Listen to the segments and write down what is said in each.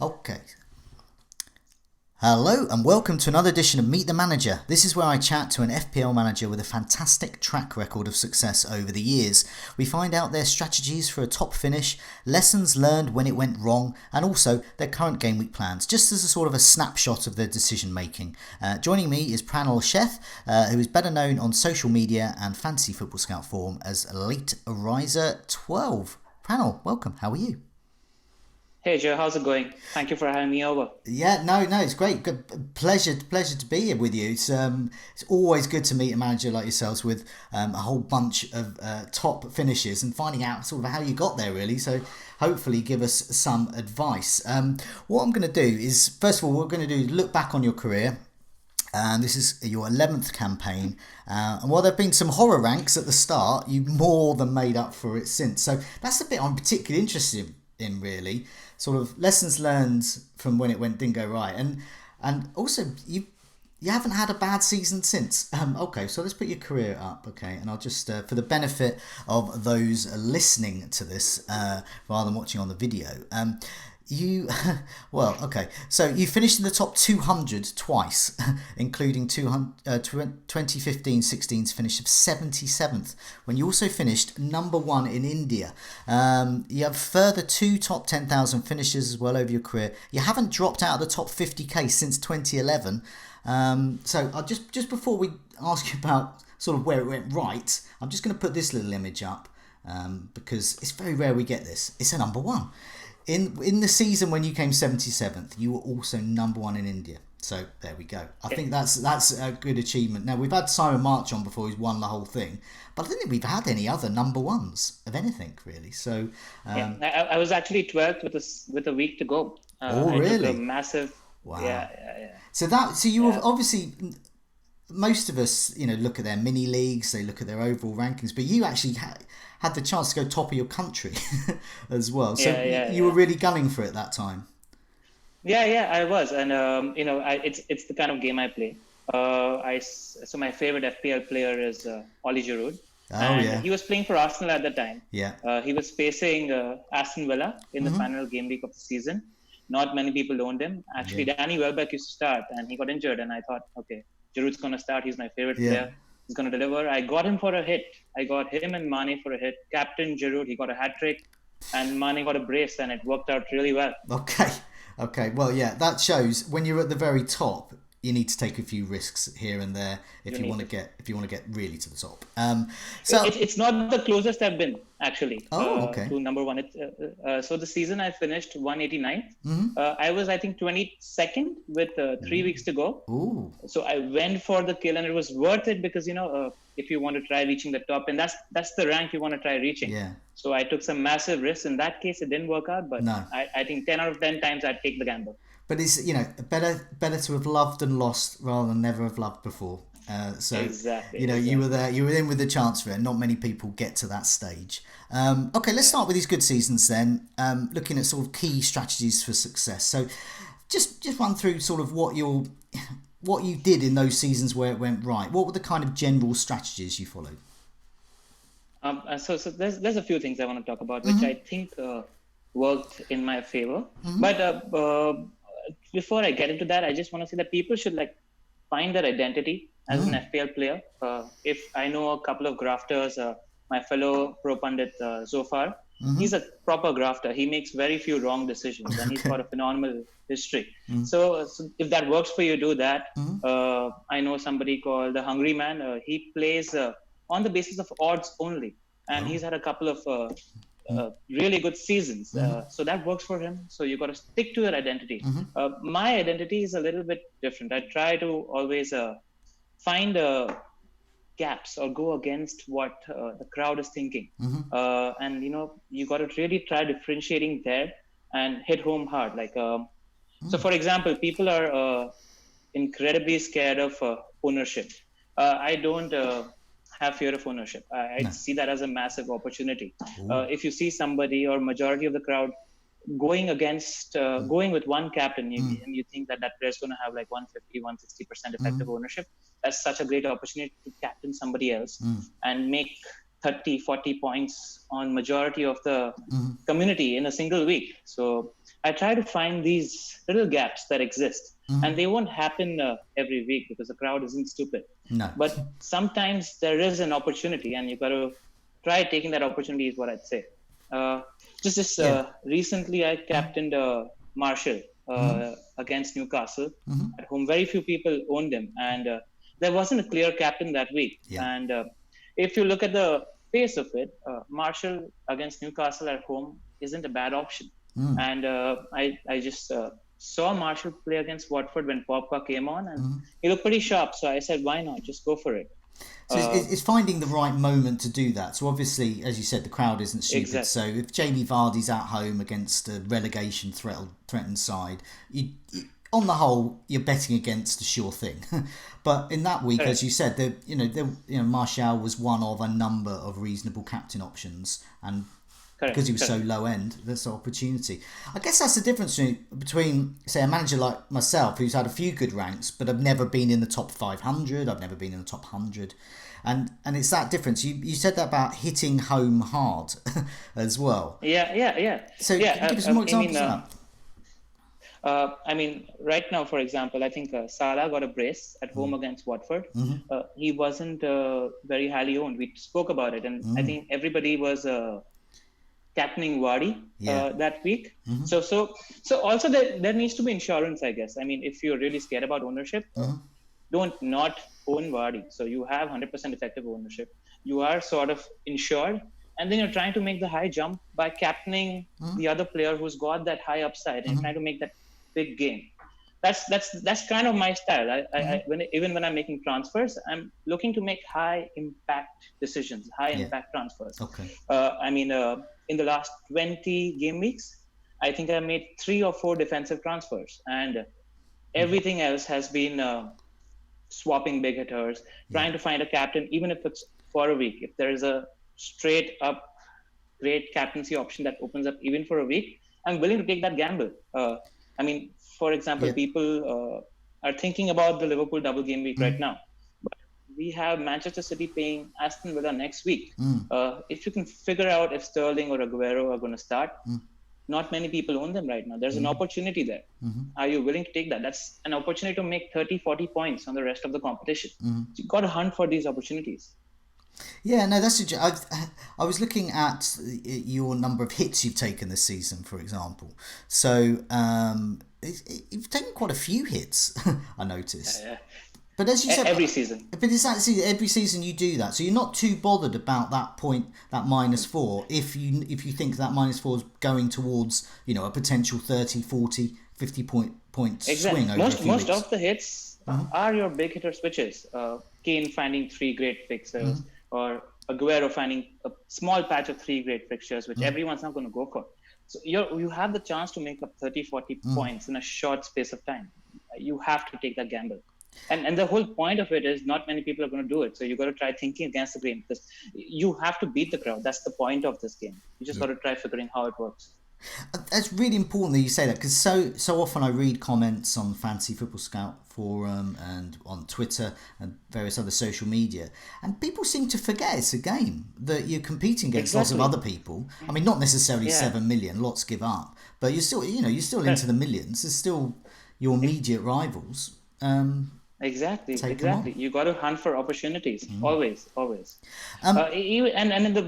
Okay. Hello and welcome to another edition of Meet the Manager. This is where I chat to an FPL manager with a fantastic track record of success over the years. We find out their strategies for a top finish, lessons learned when it went wrong, and also their current game week plans, just as a sort of a snapshot of their decision making. Joining me is Pranil, who is better known on social media and Fantasy Football Scout forum as Late Riser 12. Pranil, welcome. How are you? Hey Joe, how's it going? Thank you for having me over. Yeah, no, it's great. Good, pleasure to be here with you. It's always good to meet a manager like yourselves with a whole bunch of top finishes and finding out sort of how you got there, really. So hopefully give us some advice. What I'm going to do is, first of all, what we're going to do is look back on your career. And this is your 11th campaign. And while there have been some horror ranks at the start, you've more than made up for it since. So that's the bit I'm particularly interested in, really. Sort of lessons learned from when it didn't go right. And also, you haven't had a bad season since. Okay, so let's put your career up, okay? And I'll just, for the benefit of those listening to this rather than watching on the video, so you finished in the top 200 twice, including 2015-16's finish of 77th, when you also finished number one in India. You have further two top 10,000 finishes as well over your career. You haven't dropped out of the top 50k since 2011. So I'll just before we ask you about sort of where it went right, I'm just going to put this little image up because it's very rare we get this. It's a number one. In the season when you came 77th, you were also number one in India. So there we go. I think that's a good achievement. Now, we've had Simon March on before, he's won the whole thing, but I don't think we've had any other number ones of anything, really. So I was actually 12th with a week to go. Really? I took a massive. Wow. Yeah. So you were obviously, most of us, look at their mini leagues, they look at their overall rankings, but you actually had the chance to go top of your country as well. So you were really gunning for it that time. Yeah, I was, and it's the kind of game I play. So my favorite FPL player is Oli Giroud. He was playing for Arsenal at the time. Yeah. He was facing Aston Villa in the final game week of the season. Not many people owned him. Actually, Danny Welbeck used to start, and he got injured. And I thought, okay, Giroud's going to start. He's my favorite player. He's going to deliver. I got him for a hit. I got him and Mane for a hit. Captain Giroud, he got a hat trick, and Mane got a brace, and it worked out really well. Okay. Well, yeah, that shows when you're at the very top, you need to take a few risks here and there if you want to get really to the top. So it's not the closest I've been actually. Okay. To number one. So the season I finished 189th. I was I think 22nd with 3 weeks to go. Ooh. So I went for the kill and it was worth it because if you want to try reaching the top, and that's the rank you want to try reaching. Yeah. So I took some massive risks. In that case, it didn't work out, but no. I think 10 out of 10 times I'd take the gamble. But it's better to have loved and lost rather than never have loved before. Exactly. You were there, you were in with a chance for it. Not many people get to that stage. Okay, let's start with these good seasons then. Looking at sort of key strategies for success. So just run through sort of what you did in those seasons where it went right. What were the kind of general strategies you followed? So there's a few things I want to talk about, which I think worked in my favor. But before I get into that, I just want to say that people should find their identity as an FPL player. If I know a couple of grafters, my fellow pro pundit Zofar, he's a proper grafter. He makes very few wrong decisions, and he's got a phenomenal history. So if that works for you, do that. I know somebody called the Hungry Man. He plays on the basis of odds only, and he's had a couple of really good seasons. So that works for him. So you got to stick to your identity. My identity is a little bit different. I try to always find gaps or go against what the crowd is thinking. And you got to really try differentiating there and hit home hard. So for example, people are incredibly scared of ownership. I don't have fear of ownership. I see that as a massive opportunity. If you see somebody or majority of the crowd going with one captain, and you think that player is going to have 150, 160% effective ownership, that's such a great opportunity to captain somebody else and make 30, 40 points on majority of the community in a single week. So I try to find these little gaps that exist, and they won't happen every week because the crowd isn't stupid. No. But sometimes there is an opportunity, and you got to try taking that opportunity, is what I'd say. Recently, I captained Marshall against Newcastle at home. Very few people owned him, and there wasn't a clear captain that week. Yeah. And if you look at the face of it, Marshall against Newcastle at home isn't a bad option. And I just saw Marshall play against Watford when Popka came on, and he looked pretty sharp. So I said, why not? Just go for it. So it's finding the right moment to do that. So obviously, as you said, the crowd isn't stupid. Exactly. So if Jamie Vardy's at home against a relegation threatened side, on the whole, you're betting against a sure thing. But in that week, as you said, Martial was one of a number of reasonable captain options, and because he was so low end, that's an opportunity. I guess that's the difference between, say, a manager like myself, who's had a few good ranks, but I've never been in the top 500. I've never been in the top 100, and it's that difference. You said that about hitting home hard as well. Yeah. So can you give us some more examples of that? Right now, for example, I think Salah got a brace at home against Watford. He wasn't very highly owned. We spoke about it, and I think everybody was captaining Vardy that week. So also there needs to be insurance, I guess. I mean, if you're really scared about ownership, don't not own Vardy. So you have 100% effective ownership. You are sort of insured, and then you're trying to make the high jump by captaining the other player who's got that high upside, and trying to make that big game. That's kind of my style. Even when I'm making transfers, I'm looking to make high impact decisions, high impact transfers. Okay. In the last 20 game weeks, I think I made 3 or 4 defensive transfers, and everything else has been swapping big hitters, trying to find a captain, even if it's for a week. If there is a straight up great captaincy option that opens up even for a week, I'm willing to take that gamble. For example, people are thinking about the Liverpool double game week right now. But we have Manchester City playing Aston Villa next week. If you can figure out if Sterling or Aguero are going to start, not many people own them right now. There's an opportunity there. Are you willing to take that? That's an opportunity to make 30, 40 points on the rest of the competition. So you've got to hunt for these opportunities. Yeah, no, that's I was looking at your number of hits you've taken this season, for example. So you've taken quite a few hits, I noticed. But as you said, every season. But it's actually every season you do that, so you're not too bothered about that point, that -4, if you think that -4 is going towards a potential 30, 40, 50 point swing over most a few most weeks. of the hits are your big hitter switches. Kane finding 3 great fixtures, or Aguero finding a small patch of 3 great fixtures, which everyone's not going to go for. So you have the chance to make up 30, 40 points in a short space of time. You have to take that gamble. And the whole point of it is not many people are going to do it. So you got to try thinking against the grain, because you have to beat the crowd. That's the point of this game. You just got to try figuring how it works. That's really important that you say that, because so often I read comments on Fantasy Football Scout forum and on Twitter and various other social media, and people seem to forget it's a game, that you're competing against lots of other people. I mean, not necessarily 7 million, lots give up, but you're still into the millions. There's still your immediate rivals. Exactly. You got to hunt for opportunities, always. And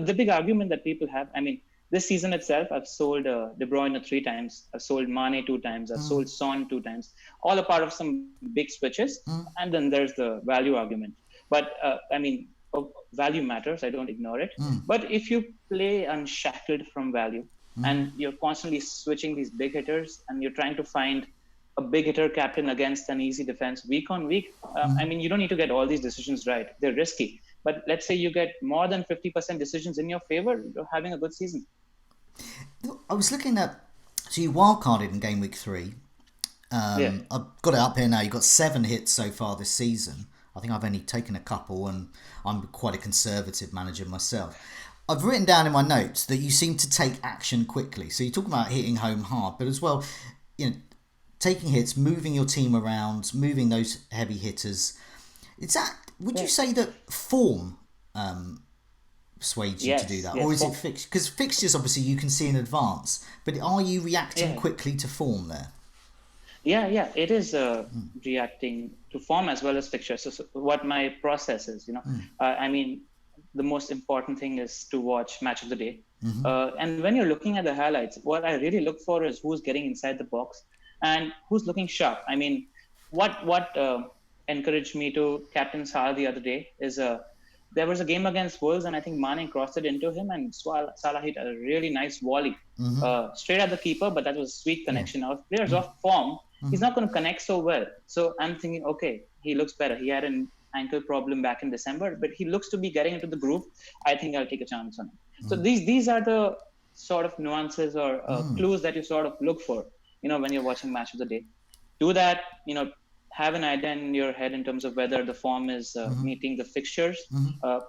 the big argument that people have, I mean, this season itself, I've sold De Bruyne 3 times. I've sold Mane 2 times. I've sold Son 2 times. All a part of some big switches. And then there's the value argument. But value matters. I don't ignore it. But if you play unshackled from value, and you're constantly switching these big hitters, and you're trying to find a big hitter captain against an easy defense week on week, you don't need to get all these decisions right. They're risky. But let's say you get more than 50% decisions in your favor, you're having a good season. I was looking at, so you wildcarded in game week 3. I've got it up here now. You've got 7 hits so far this season. I think I've only taken a couple, and I'm quite a conservative manager myself. I've written down in my notes that you seem to take action quickly. So you talk about hitting home hard, but as well, taking hits, moving your team around, moving those heavy hitters. Would you say that form persuades you to do Yes, that, or yes. is it fixed? Because fixtures obviously you can see in advance, but are you reacting Yeah, quickly to form there? yeah. It is reacting to form as well as fixtures. So what my process is, I mean, the most important thing is to watch match of the day. And when you're looking at the highlights, what I really look for is who's getting inside the box and who's looking sharp. I mean, what encouraged me to captain Salah the other day is there was a game against Wolves, and I think Mane crossed it into him, and Salah hit a really nice volley straight at the keeper, but that was a sweet Yeah. connection. Now, if players off form, he's not going to connect so well. So I'm thinking, okay, he looks better. He had an ankle problem back in December, but he looks to be getting into the groove. I think I'll take a chance on him. So these are the sort of nuances or clues that you sort of look for, when you're watching match of the day. Do that, have an idea in your head in terms of whether the form is meeting the fixtures,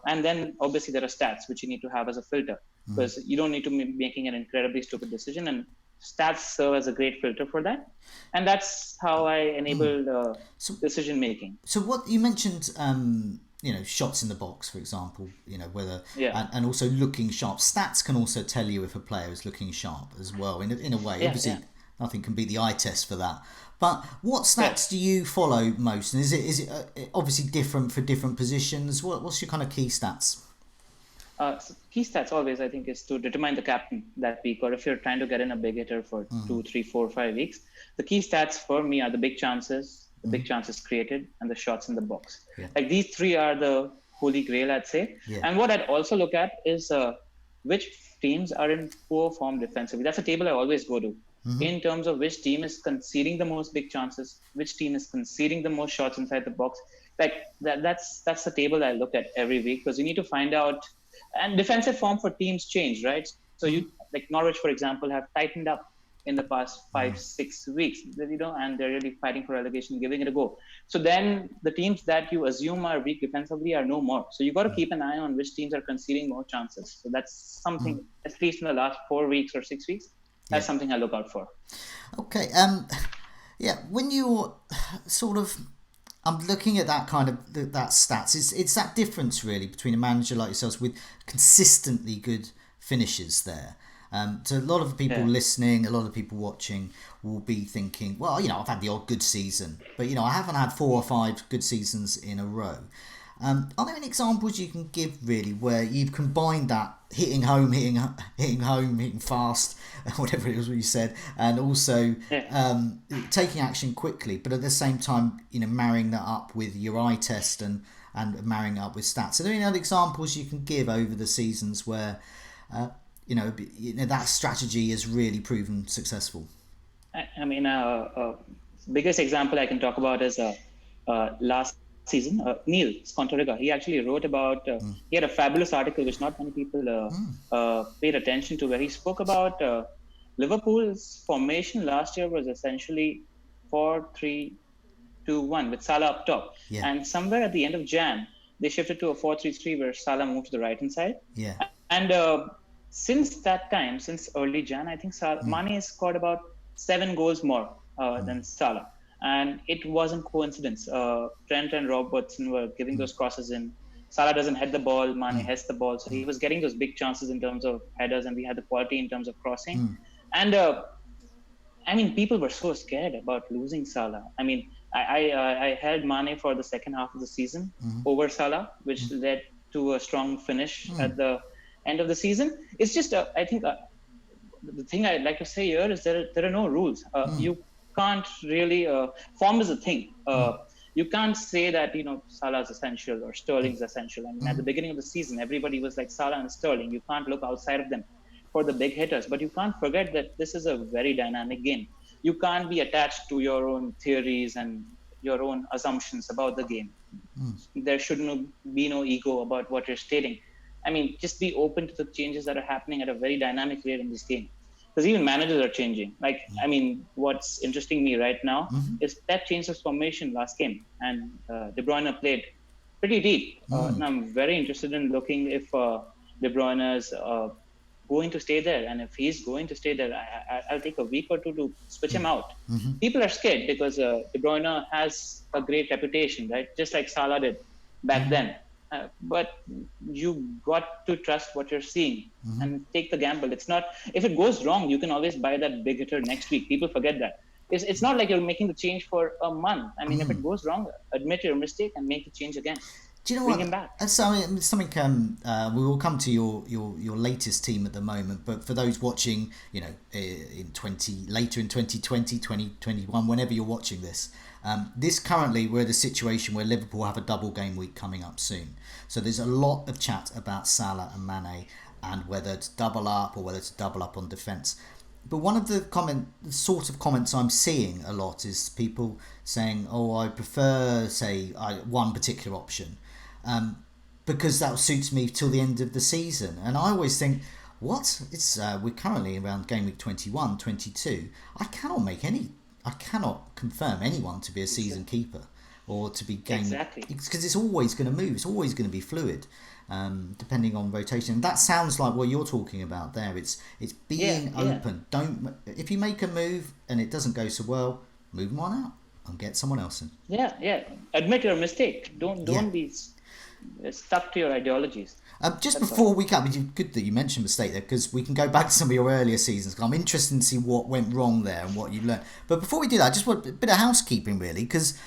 and then obviously there are stats which you need to have as a filter, because you don't need to be making an incredibly stupid decision, and stats serve as a great filter for that, and that's how I enable So, decision making. so what you mentioned, shots in the box, for example, whether Yeah, and also looking sharp. Stats can also tell you if a player is looking sharp as well. In a way, yeah, obviously, yeah, nothing can beat the eye test for that. But what yeah. stats do you follow most? And is it obviously different for different positions? What's your kind of key stats? So key stats always, I think, is to determine the captain that week, or if you're trying to get in a big hitter for 2, 3, 4, 5 weeks. The key stats for me are the big chances created, and the shots in the box. Yeah. Like these three are the holy grail, I'd say. Yeah. And what I'd also look at is which teams are in poor form defensively. That's a table I always go to. In terms of which team is conceding the most big chances, which team is conceding the most shots inside the box. Like that's the table I look at every week, because you need to find out. And defensive form for teams change, right? So you, like Norwich, for example, have tightened up in the past 5, 6 weeks, and they're really fighting for relegation, giving it a go. So then the teams that you assume are weak defensively are no more. So you got to keep an eye on which teams are conceding more chances. So that's something, at least in the last 4 weeks or 6 weeks, that's something I look out for. Okay. Yeah. When you're sort of, I'm looking at that kind of that stats. It's that difference really between a manager like yourselves with consistently good finishes there. So a lot of people listening, a lot of people watching will be thinking, well, I've had the odd good season, but I haven't had 4 or 5 good seasons in a row. Are there any examples you can give really where you've combined that hitting home, hitting fast, whatever it was you said, and also taking action quickly, but at the same time, marrying that up with your eye test and marrying it up with stats? Are there any other examples you can give over the seasons where that strategy has really proven successful? I mean, biggest example I can talk about is last season, Neil Scontoriga. He actually wrote about, he had a fabulous article which not many people paid attention to, where he spoke about Liverpool's formation last year was essentially 4-3-2-1 with Salah up top. Yeah. And somewhere at the end of Jan, they shifted to a 4-3-3 where Salah moved to the right hand side. Yeah. And since that time, since early Jan, I think Mane has scored about 7 goals more than Salah. And it wasn't coincidence. Trent and Robertson were giving those crosses in. Salah doesn't head the ball, Mane heads the ball. So he was getting those big chances in terms of headers, and we had the quality in terms of crossing. And I mean, people were so scared about losing Salah. I mean, I held Mane for the second half of the season over Salah, which led to a strong finish at the end of the season. It's just, I think, the thing I'd like to say here is there are no rules. You can't really, form is a thing. You can't say that, Salah is essential or Sterling's essential. I mean, at the beginning of the season, everybody was like Salah and Sterling. You can't look outside of them for the big hitters, but you can't forget that this is a very dynamic game. You can't be attached to your own theories and your own assumptions about the game. There should be no ego about what you're stating. I mean, just be open to the changes that are happening at a very dynamic rate in this game. Because even managers are changing. Like, I mean, what's interesting me right now is Pep changed his formation last game, and De Bruyne played pretty deep. And I'm very interested in looking if De Bruyne is going to stay there, and if he's going to stay there, I'll take a week or two to switch him out. People are scared because De Bruyne has a great reputation, right? Just like Salah did back then. but you got to trust what you're seeing and take the gamble. It's not, if it goes wrong, you can always buy that big hitter next week. People forget that. It's not like you're making the change for a month. I mean, if it goes wrong, admit your mistake and make the change again. Do you know Bring what? him back. So I mean, something. We will come to your latest team at the moment, but for those watching, later in 2020, 2021, whenever you're watching this, this currently we're at a situation where Liverpool have a double game week coming up soon. So there's a lot of chat about Salah and Mane and whether to double up or whether to double up on defence. But one of the sort of comments I'm seeing a lot is people saying, "Oh, I prefer, say, one particular option." Because that suits me till the end of the season. And I always think, what? We're currently around game week 21, 22. I cannot confirm anyone to be a season keeper or to be game, because it's always going to move. It's always going to be fluid, depending on rotation. And that sounds like what you're talking about there. It's being open. If you make a move and it doesn't go so well, move them on out and get someone else in. Yeah. Admit your mistake. Don't be stuck to your ideologies. Just before we come, it's good that you mentioned mistake there, because we can go back to some of your earlier seasons. I'm interested to see what went wrong there and what you learned. But before we do that, I just want a bit of housekeeping, really, because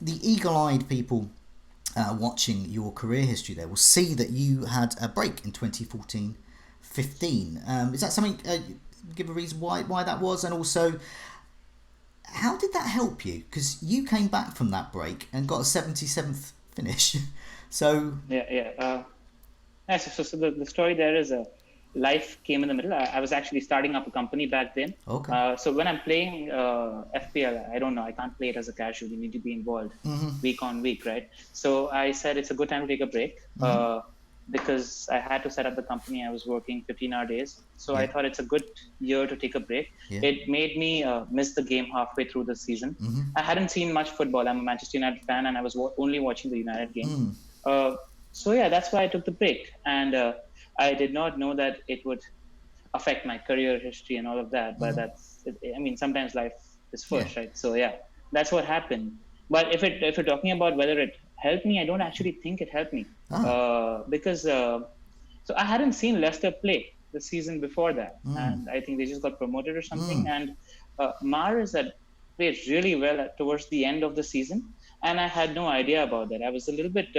the eagle-eyed people watching your career history there will see that you had a break in 2014-15. Is that something? Give a reason why that was, and also, how did that help you? Because you came back from that break and got a 77th finish. So so the story there is life came in the middle. I was actually starting up a company back then. Okay. So when I'm playing FPL, I don't know, I can't play it as a casual. You need to be involved week on week, right? So I said it's a good time to take a break because I had to set up the company. I was working 15-hour days. So I thought it's a good year to take a break. Yeah. It made me miss the game halfway through the season. I hadn't seen much football. I'm a Manchester United fan, and I was only watching the United game. So that's why I took the break. And I did not know that it would affect my career history and all of that. But sometimes life is first, right? So that's what happened. But if you're talking about whether it helped me, I don't actually think it helped me. Because so I hadn't seen Leicester play the season before that. And I think they just got promoted or something. And Mahrez had played really well towards the end of the season. And I had no idea about that. I was a little bit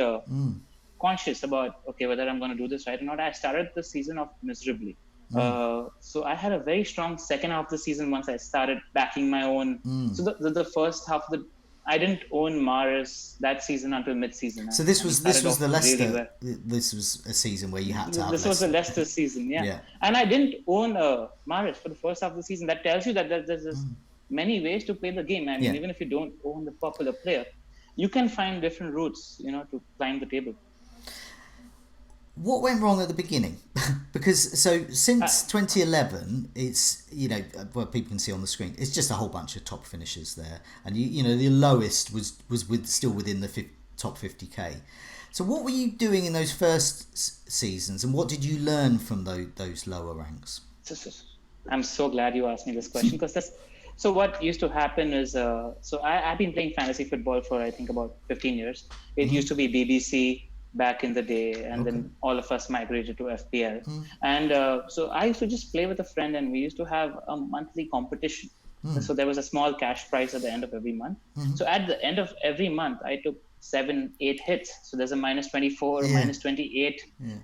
conscious about, whether I'm going to do this right or not. I started the season off miserably. So I had a very strong second half of the season once I started backing my own. So the first half of I didn't own Mahrez that season until mid-season. So this was the Leicester. Really well. This was a season where you had to have This was the Leicester season, yeah. And I didn't own Mahrez for the first half of the season. That tells you that there's many ways to play the game. I mean, even if you don't own the popular player, you can find different routes, to climb the table. What went wrong at the beginning? Because since 2011, it's what people can see on the screen. It's just a whole bunch of top finishes there, and the lowest was still within the top 50k. So what were you doing in those first seasons, and what did you learn from those lower ranks? I'm so glad you asked me this question, because so what used to happen is I've been playing fantasy football for I think about 15 years. It used to be BBC back in the day, and then all of us migrated to FPL. And so I used to just play with a friend, and we used to have a monthly competition. So there was a small cash prize at the end of every month. So at the end of every month, I took 7-8 hits. So there's a minus 24 or minus 28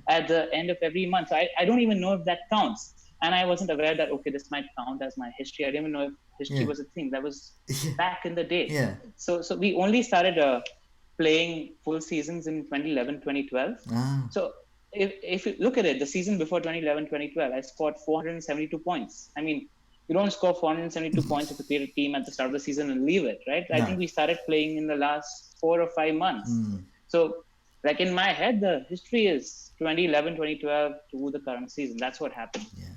at the end of every month. So I don't even know if that counts. And I wasn't aware that, this might count as my history. I didn't even know if history was a thing. That was back in the day. Yeah. So we only started playing full seasons in 2011, 2012. So if you look at it, the season before 2011, 2012, I scored 472 points. I mean, you don't score 472 points if you create a team at the start of the season and leave it, right? No. I think we started playing in the last 4 or 5 months. So like in my head, the history is 2011, 2012 to the current season. That's what happened. Yeah.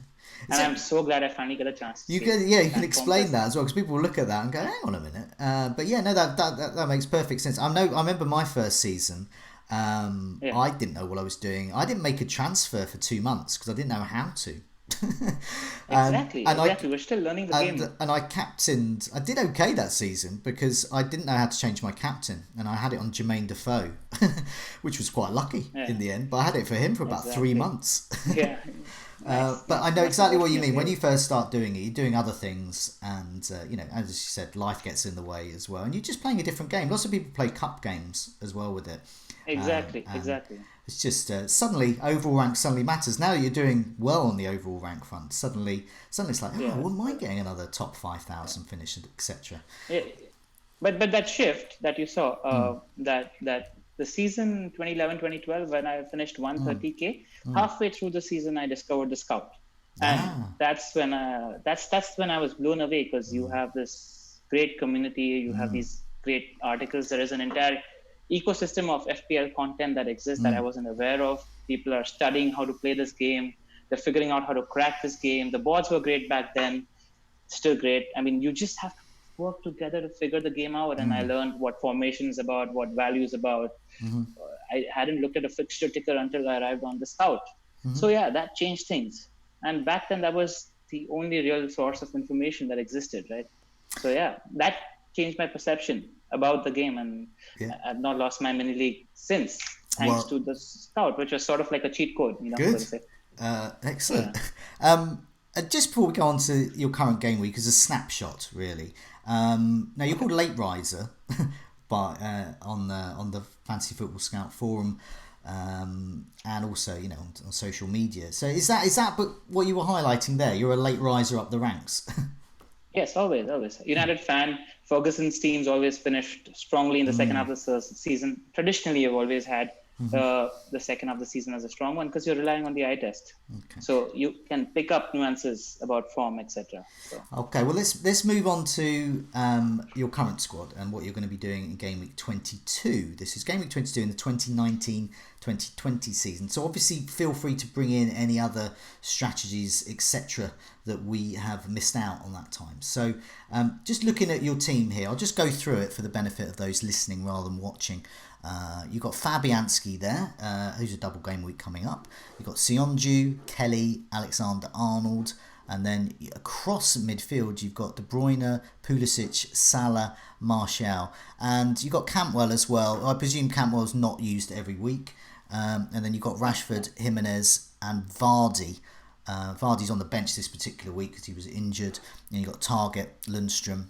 And I'm so glad I finally get a chance. You can explain that as well, because people will look at that and go, "Hang on a minute." That makes perfect sense. I remember my first season. I didn't know what I was doing. I didn't make a transfer for 2 months because I didn't know how to. Exactly, and I exactly. We're still learning the game. and I captained. I did okay that season because I didn't know how to change my captain, and I had it on Jermaine Defoe, which was quite lucky in Yeah, the end. But I had it for him for about three exactly. months. Yeah, nice, But I nice. know Must have exactly what worked in you your mean. When favor. you first start doing it, you're doing other things, and as you said, life gets in the way as well, and you're just playing a different game. Lots of people play cup games as well with it, Exactly, and exactly. it's just suddenly overall rank suddenly matters. Now you're doing well on the overall rank front. Suddenly it's like, oh, Yeah, wouldn't mind getting another top 5,000 finish, etc. yeah. But that shift that you saw, Mm, that the season 2011-2012 when I finished 130K, halfway through the season I discovered the scout, and ah, that's when I was blown away because you have this great community, you have these great articles. There is an entire ecosystem of FPL content that exists that I wasn't aware of. People are studying how to play this game. They're figuring out how to crack this game. The boards were great back then, still great. I mean, you just have to work together to figure the game out. And I learned what formation is about, what value is about. I hadn't looked at a fixture ticker until I arrived on the scout. So yeah, that changed things. And back then, that was the only real source of information that existed, right? So yeah, that changed my perception about the game, and yeah. I've not lost my mini league since, thanks Well, to the scout, which was sort of like a cheat code, so good. to say. Yeah. Excellent. Just before we go on to your current game week, as a snapshot, really. Now you're called Late Riser, on the Fantasy Football Scout forum, and also on social media. So is that but what you were highlighting there? You're a late riser up the ranks. Yes, always, always. United fan. Ferguson's teams always finished strongly in the second half of the season. Traditionally, you've always had the second half of the season as a strong one because you're relying on the eye test. Okay. So you can pick up nuances about form, etc. So Okay, well let's move on to your current squad and what you're going to be doing in game week 22. This is game week 22 in the 2019-2020 season. So obviously feel free to bring in any other strategies, etc., that we have missed out on that time. So just looking at your team here, I'll just go through it for the benefit of those listening rather than watching. You've got Fabianski there, who's a double game week coming up. You've got Sionju, Kelly, Alexander-Arnold, and then across midfield you've got De Bruyne, Pulisic, Salah, Martial, and you've got Cantwell as well. I presume Cantwell's not used every week. And then you've got Rashford, Jimenez, and Vardy. Vardy's on the bench this particular week because he was injured. And you've got Target, Lundstrom,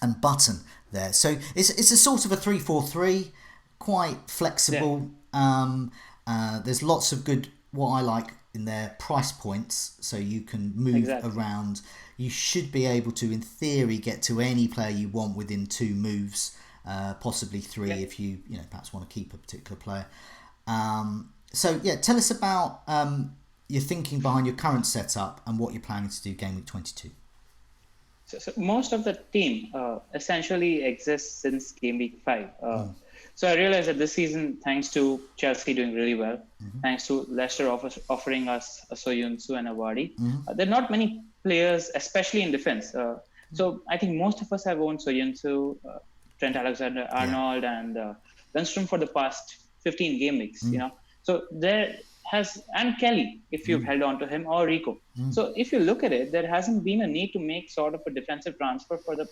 and Button there. So it's a sort of a 3-4-3, quite flexible. There's lots of good, what I like in their price points, so you can move around. You should be able to, in theory, get to any player you want within 2 moves, possibly 3 if you perhaps want to keep a particular player. So yeah, tell us about your thinking behind your current setup and what you're planning to do game week 22. So most of the team essentially exists since game week 5. So I realized that this season, thanks to Chelsea doing really well, thanks to Leicester offering us a Soyuncu and a Vardy, there are not many players, especially in defense. So I think most of us have owned Soyuncu, Trent Alexander-Arnold, and Lundstrom for the past 15 game weeks. So there and Kelly, if you've held on to him, or Rico. So if you look at it, there hasn't been a need to make sort of a defensive transfer for the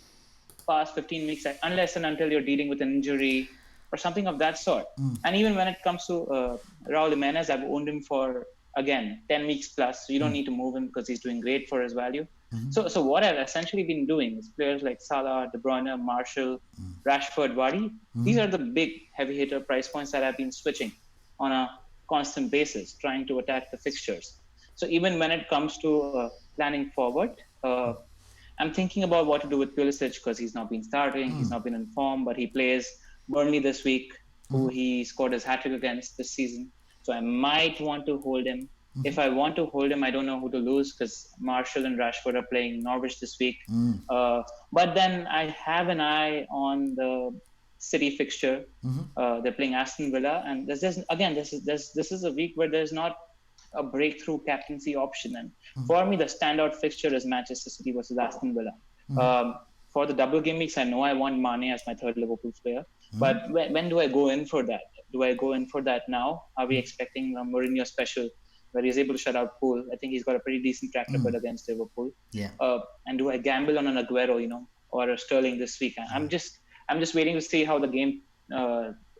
past 15 weeks, unless and until you're dealing with an injury or something of that sort. And even when it comes to Raul Jimenez, I've owned him for, again, 10 weeks plus. So you don't need to move him because he's doing great for his value. So what I've essentially been doing is players like Salah, De Bruyne, Martial, Rashford, Vardy. These are the big heavy hitter price points that I've been switching on a constant basis, trying to attack the fixtures. So even when it comes to planning forward, I'm thinking about what to do with Pulisic because he's not been starting, he's not been in form, but he plays Burnley this week, who he scored his hat-trick against this season. So I might want to hold him. If I want to hold him, I don't know who to lose because Martial and Rashford are playing Norwich this week. But then I have an eye on the City fixture. They're playing Aston Villa, and this is a week where there's not a breakthrough captaincy option. And for me, the standout fixture is Manchester City versus Aston Villa. For the double game weeks, I know I want Mane as my third Liverpool player. But when do I go in for that? Do I go in for that now? Are we expecting a Mourinho special where he's able to shut out Pool. I think he's got a pretty decent track record against Liverpool. Yeah. And do I gamble on an Aguero, or a Sterling this week? I'm just waiting to see how the game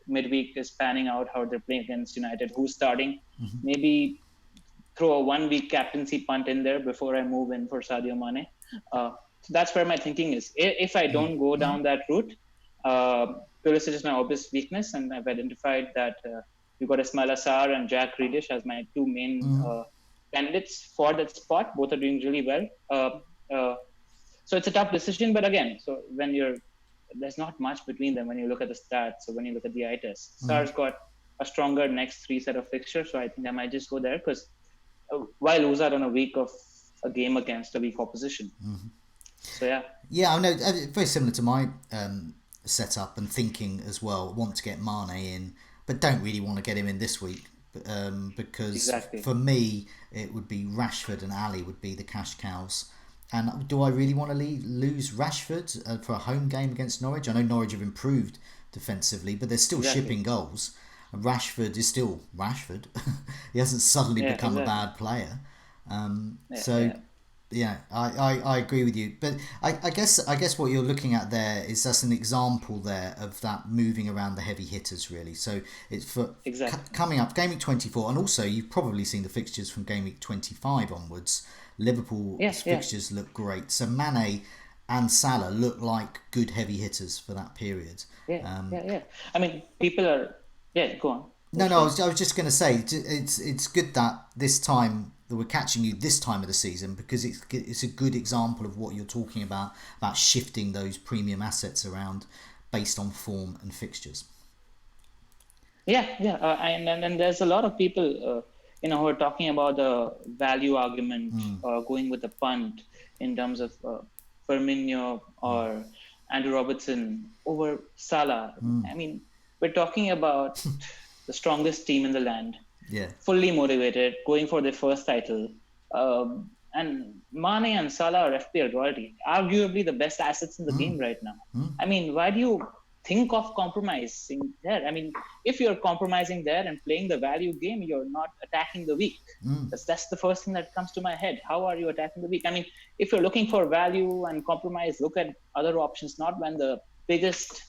midweek is panning out, how they're playing against United, who's starting. Maybe throw a 1 week captaincy punt in there before I move in for Sadio Mane. So that's where my thinking is. If I don't go down that route, Pulisic is my obvious weakness, and I've identified that you've got Ismail Assar and Jack Grealish as my two main candidates for that spot. Both are doing really well. So it's a tough decision, but again, there's not much between them when you look at the stats. So when you look at the eye test, Sar's got a stronger next 3 set of fixtures, so I think I might just go there because why lose out on a week of a game against a weak opposition? So I know, very similar to my setup and thinking as well. Want to get Mane in, but don't really want to get him in this week because for me it would be Rashford and Ali would be the cash cows. And do I really want to lose Rashford for a home game against Norwich? I know Norwich have improved defensively, but they're still shipping goals. And Rashford is still Rashford. He hasn't suddenly become a bad player. I agree with you. But I guess what you're looking at there is that's an example there of that moving around the heavy hitters, really. So it's for coming up, Game Week 24, and also you've probably seen the fixtures from Game Week 25 onwards. Liverpool's fixtures look great. So Mane and Salah look like good heavy hitters for that period. I mean, people are... Yeah, go on. No, I was just going to say, it's good that this time, that we're catching you this time of the season, because it's a good example of what you're talking about shifting those premium assets around based on form and fixtures. And there's a lot of people... who are talking about the value argument, going with the punt in terms of Firmino or Andrew Robertson over Salah. I mean, we're talking about the strongest team in the land, fully motivated, going for their first title. And Mane and Salah are FPL royalty, arguably the best assets in the game right now. I mean, why do you think of compromising there? I mean, if you're compromising there and playing the value game, you're not attacking the weak. That's the first thing that comes to my head. How are you attacking the weak? I mean, if you're looking for value and compromise, look at other options, not when the biggest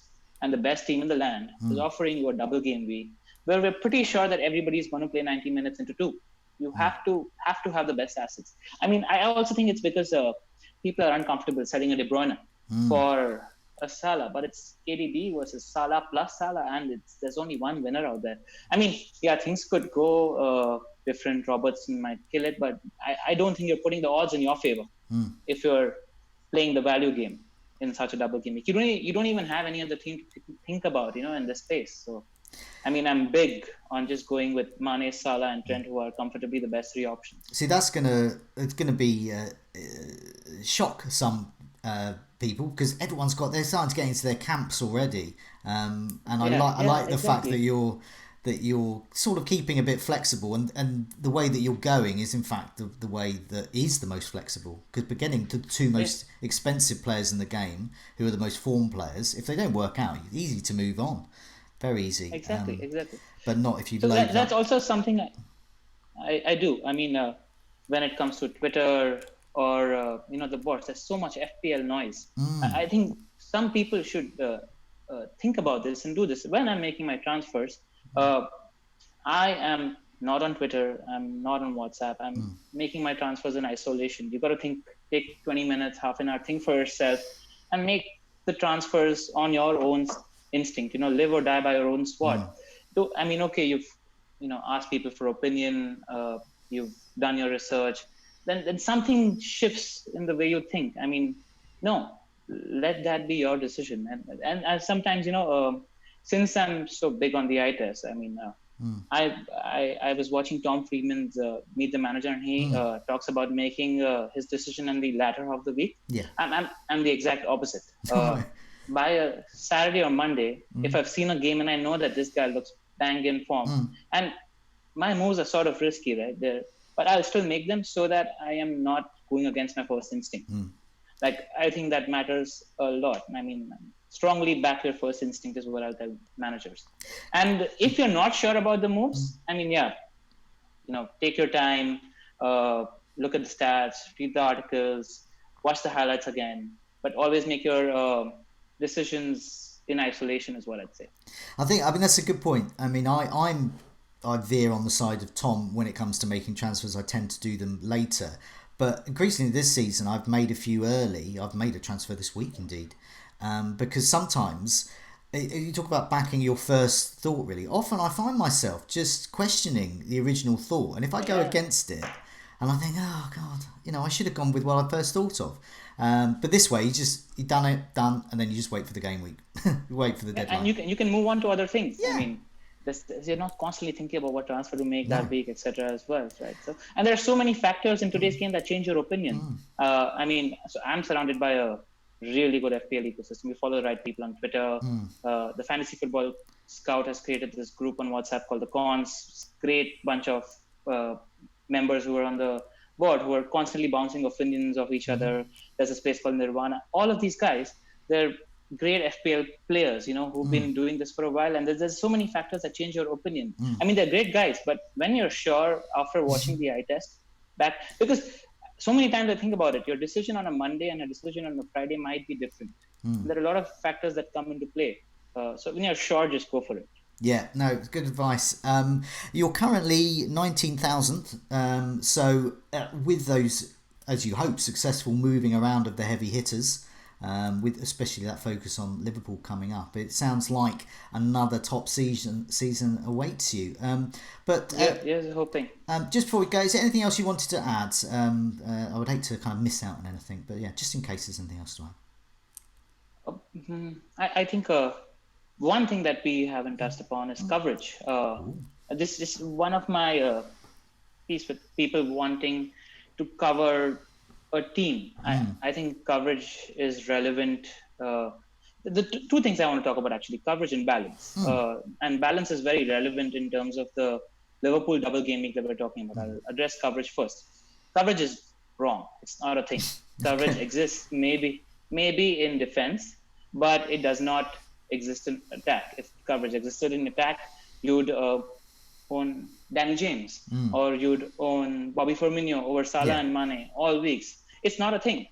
and the best team in the land is offering you a double game week, where we're pretty sure that everybody's going to play 90 minutes into 2. You have to have the best assets. I mean, I also think it's because people are uncomfortable selling a De Bruyne for a Salah, but it's KDB versus Salah plus Salah, and there's only one winner out there. I mean, things could go different. Robertson might kill it, but I don't think you're putting the odds in your favor if you're playing the value game in such a double game. You don't even have any other team to think about, in this space. So, I mean, I'm big on just going with Mane, Salah, and Trent, who are comfortably the best 3 options. See, it's gonna be shock some people, because they're starting to get into their camps already, and I like the fact that you're sort of keeping a bit flexible, and the way that you're going is in fact the way that is the most flexible, because beginning to the 2 most expensive players in the game, who are the most formed players, if they don't work out, it's easy to move on, very easy. Exactly. But not if you that's also something I do. I mean, when it comes to Twitter or the bots, there's so much FPL noise. I think some people should think about this and do this. When I'm making my transfers, I am not on Twitter, I'm not on WhatsApp, I'm making my transfers in isolation. You got to take 20 minutes, half an hour, think for yourself, and make the transfers on your own instinct, live or die by your own squad. So, I mean, okay, you've asked people for opinion, you've done your research, then something shifts in the way you think. I mean, no, let that be your decision. And sometimes, since I'm so big on the eye test, I mean, I was watching Tom Friedman's Meet the Manager, and he talks about making his decision in the latter half of the week. Yeah. I'm the exact opposite. By a Saturday or Monday, if I've seen a game and I know that this guy looks bang in form, and my moves are sort of risky, right? But I'll still make them so that I am not going against my first instinct. Like, I think that matters a lot. I mean, strongly back your first instinct is what I'll tell managers. And if you're not sure about the moves, I mean, take your time, look at the stats, read the articles, watch the highlights again, but always make your decisions in isolation is what I'd say. I mean that's a good point. I mean, I veer on the side of Tom when it comes to making transfers. I tend to do them later, but increasingly this season I've made a few early. I've made a transfer this week indeed, because sometimes you talk about backing your first thought. Really often I find myself just questioning the original thought, and if I go Yeah. against it, and I think, oh God, I should have gone with what I first thought of. But this way, you done it, done, and then you just wait for the game week, you wait for the Yeah, and deadline. you can move on to other things. I Yeah, mean, you're not constantly thinking about what transfer to make that no, week, etc. as well, right? So, and there are so many factors in today's game that change your opinion. I mean, so I'm surrounded by a really good FPL ecosystem. We follow the right people on Twitter. The Fantasy Football Scout has created this group on WhatsApp called the Cons. Great bunch of uh, members who are on the board who are constantly bouncing opinions of each other. There's a space called Nirvana. All of these guys, they're great FPL players, who've been doing this for a while. And there's so many factors that change your opinion. I mean, they're great guys, but when you're sure after watching the eye test back, because so many times I think about it, your decision on a Monday and a decision on a Friday might be different. There are a lot of factors that come into play. So when you're sure, just go for it. yeah, no, it's good advice. You're currently 19,000th, so with those, as you hope, successful moving around of the heavy hitters. With especially that focus on Liverpool coming up, it sounds like another top season awaits you. But Here's hoping. just before we go, is there anything else you wanted to add? I would hate to kind of miss out on anything, but yeah, just in case there's anything else to I think one thing that we haven't touched upon is coverage. This is one of my piece with people wanting to cover a team. I think coverage is relevant. The two things I want to talk about actually, coverage and balance. And balance is very relevant in terms of the Liverpool double game week that we're talking about. I'll address coverage first. Coverage is wrong. It's not a thing. Coverage exists maybe in defense, but it does not exist in attack. If coverage existed in attack, you'd own Danny James or you'd own Bobby Firmino over Salah and Mane all weeks. It's not a thing.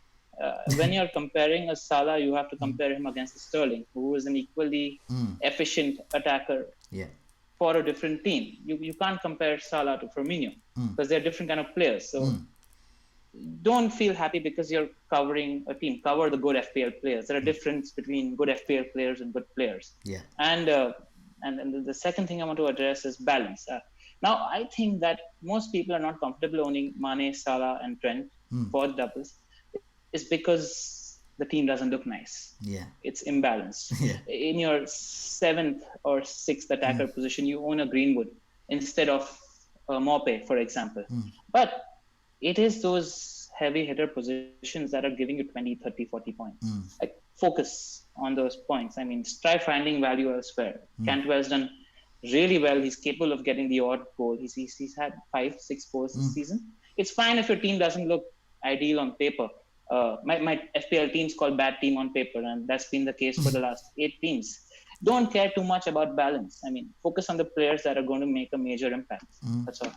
When you're comparing a Salah, you have to compare him against Sterling, who is an equally efficient attacker Yeah. for a different team. You can't compare Salah to Firmino because they're different kind of players. So don't feel happy because you're covering a team. Cover the good FPL players. There are difference between good FPL players and good players. Yeah. And the second thing I want to address is balance. Now, I think that most people are not comfortable owning Mane, Salah, and Trent for the doubles. It's because the team doesn't look nice. Yeah. It's imbalanced. Yeah. In your seventh or sixth attacker position, you own a Greenwood instead of Mope, for example. But it is those heavy hitter positions that are giving you 20, 30, 40 points. Like, focus on those points. I mean, try finding value elsewhere. Cantwell's done really well. He's capable of getting the odd goal. He's had 5-6 goals this season. It's fine if your team doesn't look ideal on paper. My FPL team's called bad team on paper, and that's been the case for the last 8 teams. Don't care too much about balance. I mean, focus on the players that are going to make a major impact. That's all.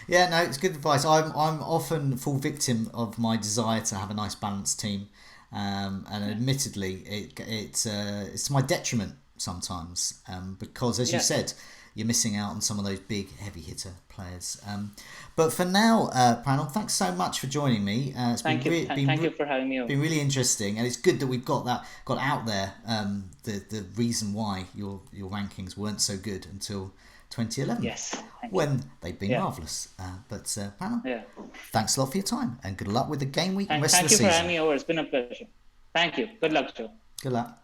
Yeah, no, it's good advice. I'm often full victim of my desire to have a nice balanced team, and admittedly, it's to my detriment sometimes, because as you said, you're missing out on some of those big heavy hitter players. But for now, Pranil, thanks so much for joining me. Thank you for having me over. Been really interesting, and it's good that we've got out there. The reason why your rankings weren't so good until 2011. Yes. When they've been marvellous. But Pranil, thanks a lot for your time, and good luck with the game week and rest of the season. Thank you for having me over. It's been a pleasure. Thank you. Good luck, Joe. Good luck.